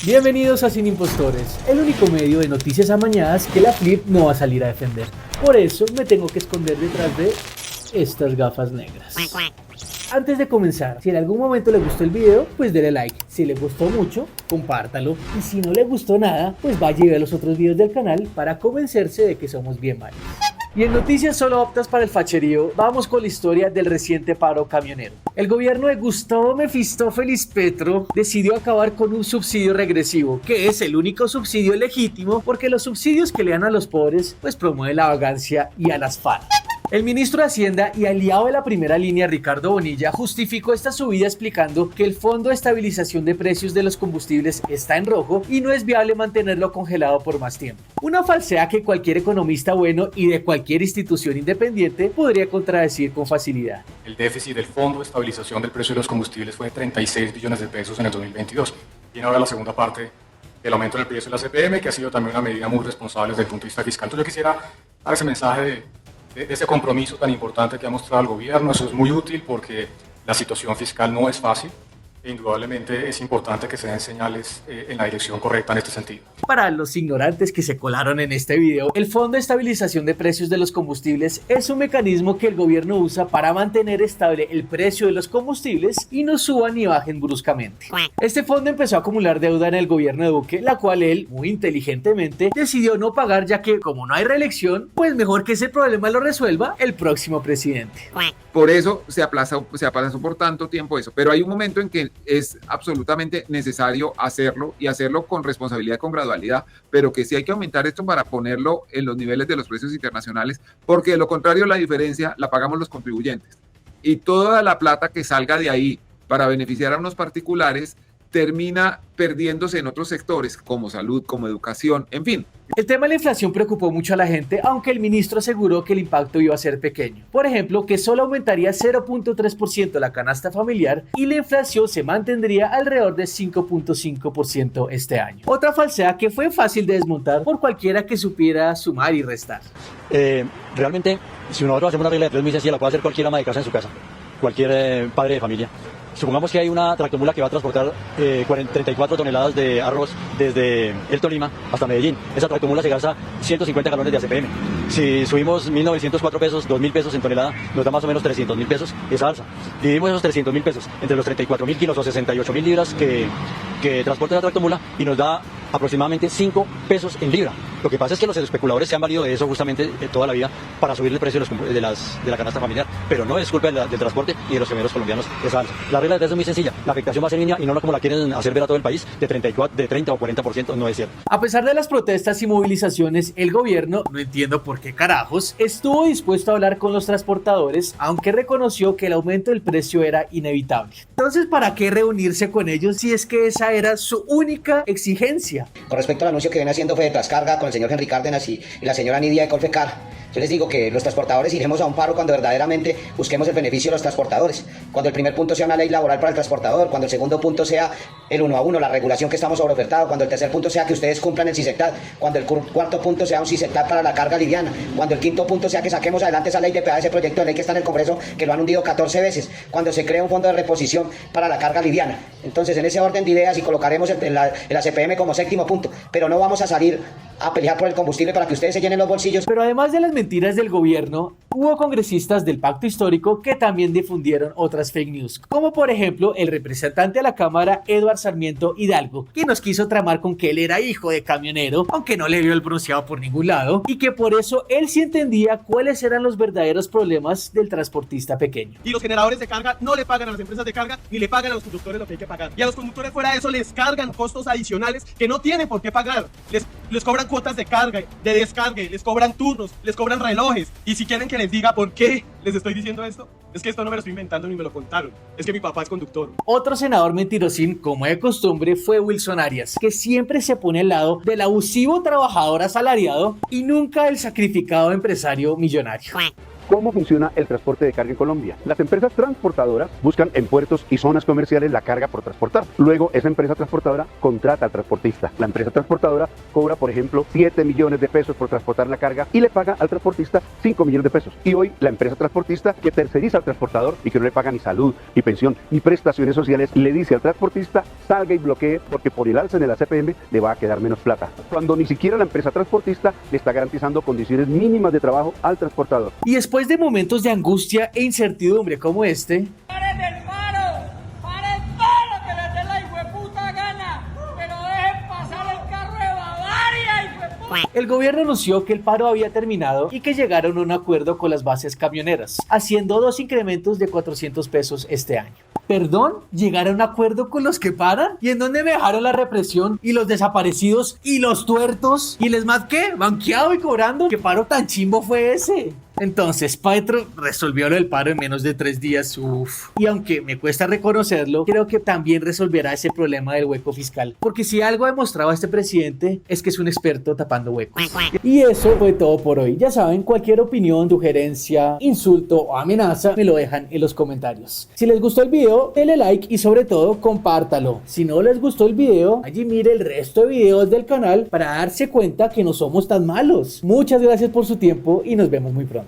Bienvenidos a Sin Impostores, el único medio de noticias amañadas que la Flip no va a salir a defender. Por eso me tengo que esconder detrás de estas gafas negras. Antes de comenzar, si en algún momento le gustó el video, pues dele like. Si le gustó mucho, compártalo. Y si no le gustó nada, pues vaya y vea los otros videos del canal para convencerse de que somos bien malos. Y en noticias solo optas para el facherío, vamos con la historia del reciente paro camionero. El gobierno de Gustavo Mefistófeles Petro decidió acabar con un subsidio regresivo, que es el único subsidio legítimo porque los subsidios que le dan a los pobres pues promueven la vagancia y a las FARC. El ministro de Hacienda y aliado de la primera línea, Ricardo Bonilla, justificó esta subida explicando que el Fondo de Estabilización de Precios de los Combustibles está en rojo y no es viable mantenerlo congelado por más tiempo. Una falsedad que cualquier economista bueno y de cualquier institución independiente podría contradecir con facilidad. El déficit del Fondo de Estabilización del Precio de los Combustibles fue de 36 billones de pesos en el 2022. Viene ahora la segunda parte del aumento del precio de la CPM, que ha sido también una medida muy responsable desde el punto de vista fiscal. Entonces yo quisiera dar ese mensaje de ese compromiso tan importante que ha mostrado el gobierno. Eso es muy útil porque la situación fiscal no es fácil e indudablemente es importante que se den señales en la dirección correcta en este sentido. Para los ignorantes que se colaron en este video, el Fondo de Estabilización de Precios de los Combustibles es un mecanismo que el gobierno usa para mantener estable el precio de los combustibles y no suban ni bajen bruscamente. Este fondo empezó a acumular deuda en el gobierno de Duque, la cual él, muy inteligentemente, decidió no pagar, ya que como no hay reelección, pues mejor que ese problema lo resuelva el próximo presidente. Por eso se aplazó por tanto tiempo eso, pero hay un momento en que es absolutamente necesario hacerlo y hacerlo con responsabilidad, con gradualidad, pero que sí hay que aumentar esto para ponerlo en los niveles de los precios internacionales, porque de lo contrario la diferencia la pagamos los contribuyentes. Y toda la plata que salga de ahí para beneficiar a unos particulares termina perdiéndose en otros sectores como salud, como educación, en fin. El tema de la inflación preocupó mucho a la gente, aunque el ministro aseguró que el impacto iba a ser pequeño. Por ejemplo, que solo aumentaría 0.3% la canasta familiar y la inflación se mantendría alrededor de 5.5% este año. Otra falsedad que fue fácil de desmontar por cualquiera que supiera sumar y restar. Realmente, si nosotros hacemos una regla de tres muy sencilla, la puede hacer cualquier ama de casa en su casa, cualquier padre de familia. Supongamos que hay una tractomula que va a transportar 34 toneladas de arroz desde el Tolima hasta Medellín. Esa tractomula se gasta 150 galones de ACPM. Si subimos 1.904 pesos, 2.000 pesos en tonelada, nos da más o menos 300.000 pesos esa alza. Dividimos esos 300.000 pesos entre los 34.000 kilos o 68.000 libras que transporta la tractomula y nos da aproximadamente 5 pesos en libra. Lo que pasa es que los especuladores se han valido de eso justamente toda la vida para subir el precio de la canasta familiar, pero no es culpa del transporte y de los camioneros colombianos esa alza. La regla de tres es muy sencilla, la afectación va a ser mínima y no como la quieren hacer ver a todo el país, de 30 o 40%, no es cierto. A pesar de las protestas y movilizaciones, el gobierno, no entiendo por qué carajos, estuvo dispuesto a hablar con los transportadores, aunque reconoció que el aumento del precio era inevitable. Entonces, ¿para qué reunirse con ellos si es que esa era su única exigencia? Con respecto al anuncio que viene haciendo Fede Trascarga con el señor Henry Cárdenas y la señora Nidia de Colfecar, yo les digo que los transportadores iremos a un paro cuando verdaderamente busquemos el beneficio de los transportadores. Cuando el primer punto sea una ley laboral para el transportador, cuando el segundo punto sea el 1 a 1, la regulación que estamos sobreofertado, cuando el tercer punto sea que ustedes cumplan el CISECTAD, cuando el cuarto punto sea un CISECTAD para la carga liviana, cuando el quinto punto sea que saquemos adelante esa ley de peaje, ese proyecto de ley que está en el Congreso, que lo han hundido 14 veces, cuando se crea un fondo de reposición para la carga liviana. Entonces, en ese orden de ideas y colocaremos el ACPM como séptimo punto, pero no vamos a salir a pelear por el combustible para que ustedes se llenen los bolsillos. Pero además de las mentiras del gobierno, hubo congresistas del Pacto Histórico que también difundieron otras fake news, como por ejemplo el representante a la Cámara, Eduardo Sarmiento Hidalgo, que nos quiso tramar con que él era hijo de camionero, aunque no le vio el bronceado por ningún lado, y que por eso él sí entendía cuáles eran los verdaderos problemas del transportista pequeño. Y los generadores de carga no le pagan a las empresas de carga ni le pagan a los conductores lo que hay que pagar. Y a los conductores fuera de eso les cargan costos adicionales que no tienen por qué pagar. Les cobran cuotas de carga, de descargue, les cobran turnos, les cobran relojes. Y si quieren que les diga por qué les estoy diciendo esto, es que esto no me lo estoy inventando ni me lo contaron. Es que mi papá es conductor. Otro senador mentirosín, como de costumbre, fue Wilson Arias, que siempre se pone al lado del abusivo trabajador asalariado y nunca del sacrificado empresario millonario. ¿Cómo funciona el transporte de carga en Colombia? Las empresas transportadoras buscan en puertos y zonas comerciales la carga por transportar. Luego, esa empresa transportadora contrata al transportista. La empresa transportadora cobra, por ejemplo, 7 millones de pesos por transportar la carga y le paga al transportista 5 millones de pesos. Y hoy, la empresa transportista que terceriza al transportador y que no le paga ni salud, ni pensión, ni prestaciones sociales, le dice al transportista, salga y bloquee porque por el alza en el CPM le va a quedar menos plata. Cuando ni siquiera la empresa transportista le está garantizando condiciones mínimas de trabajo al transportador. Y después de momentos de angustia e incertidumbre como este, ¡Paren el paro! ¡Paren todo lo que les dé la hijueputa gana! ¡Pero dejen pasar el carro de Bavaria, hijueputa! el gobierno anunció que el paro había terminado y que llegaron a un acuerdo con las bases camioneras, haciendo 2 incrementos de 400 pesos este año. ¿Perdón? ¿Llegar a un acuerdo con los que paran? ¿Y en dónde me dejaron la represión y los desaparecidos y los tuertos? ¿Y les más qué? ¿Banqueado y cobrando? ¿Qué paro tan chimbo fue ese? Entonces, Petro resolvió lo del paro en menos de 3 días, uff. Y aunque me cuesta reconocerlo, creo que también resolverá ese problema del hueco fiscal. Porque si algo ha demostrado este presidente es que es un experto tapando huecos. Y eso fue todo por hoy. Ya saben, cualquier opinión, sugerencia, insulto o amenaza me lo dejan en los comentarios. Si les gustó el video, denle like y sobre todo compártalo. Si no les gustó el video, allí mire el resto de videos del canal para darse cuenta que no somos tan malos. Muchas gracias por su tiempo y nos vemos muy pronto.